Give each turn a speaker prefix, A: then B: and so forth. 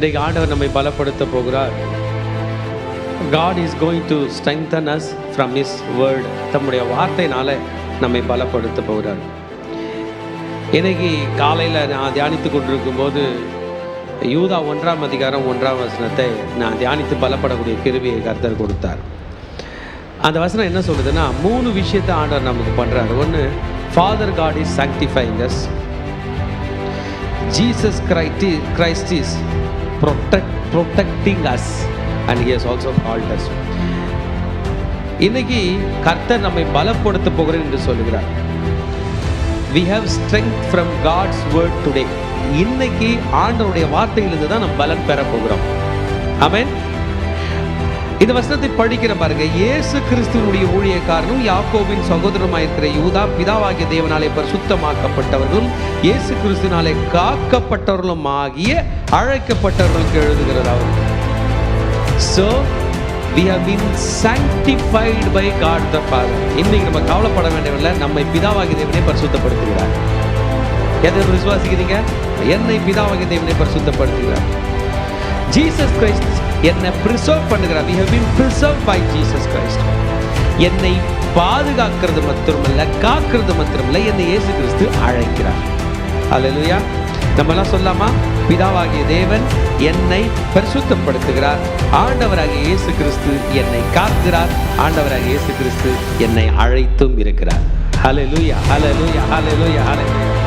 A: இன்றைக்கு ஆண்டவர் நம்மை பலப்படுத்த போகிறார். God is going to strengthen us from His word. தம்முடைய வார்த்தையினால நம்மை பலப்படுத்த போகிறார். இன்னைக்கு காலையில் நான் தியானித்து கொண்டிருக்கும் போது யூதா 1ஆம் அதிகாரம் 1ஆம் வசனத்தை நான் தியானித்து பலப்படக்கூடிய கிருபையை கர்த்தர் கொடுத்தார். அந்த வசனம் என்ன சொல்லுதுன்னா, 3 விஷயத்தை ஆண்டவர் நமக்கு பண்ணுறாரு. ஒன்று, Father God is sanctifying us. Jesus Christ is protecting us and He has also called us. இன்னைக்கு கர்த்தர் நம்மை பலப்படுத்த போகிறேன் என்று சொல்லுகிறார். We have strength from God's word today. இன்னைக்கு ஆண்டவருடைய வார்த்தையிலிருந்து தான் நம்ம பலன் பெற போகிறோம். ஆமென். இந்த வசனத்தை படிக்கிற பாருங்க. இயேசு கிறிஸ்துவினுடைய ஊழியக்காரனும் யாக்கோபின் சகோதரமாயிருக்கிற யூதா பிதாவாகிய தேவனாலே பரிசுத்தமாக்கப்பட்டவர்களும் இயேசு கிறிஸ்துவினாலே காக்கப்பட்டவர்களும் ஆகிய அழைக்கப்பட்டவர்களுக்கு எழுதுகிறார் அவர். So we have been sanctified by God the Father. இன்னைக்கு நம்ம கவலைப்பட வேண்டியதில்லை. நம்மை பிதாவாகிய தேவனே பரிசுத்தப்படுத்துகிறார். எதை விசுவாசிக்கிறீங்க? என்னை பிதாவாகிய தேவனே பரிசுத்தப்படுத்துகிறார். ஜீசஸ் கிரைஸ்ட் என்னை பிரிசர்வ் பண்ணுகிறார். We have been preserved by Jesus Christ. என்னை பாதுகாக்கிறது மாத்திரமல்ல, காக்கிறது மாத்திரமல்ல, என்னை இயேசு கிறிஸ்து அழைக்கிறார். அல்லேலூயா. நம்மெல்லாம் சொல்லாமா? பிதாவாகிய தேவன் என்னை பரிசுத்தப்படுத்துகிறார். ஆண்டவராகிய இயேசு கிறிஸ்து என்னை காக்கிறார். ஆண்டவராகிய இயேசு கிறிஸ்து என்னை அழைத்தும் இருக்கிறார். ஹல்லேலூயா, ஹல்லேலூயா, ஹல்லேலூயா, ஹல்லேலூயா.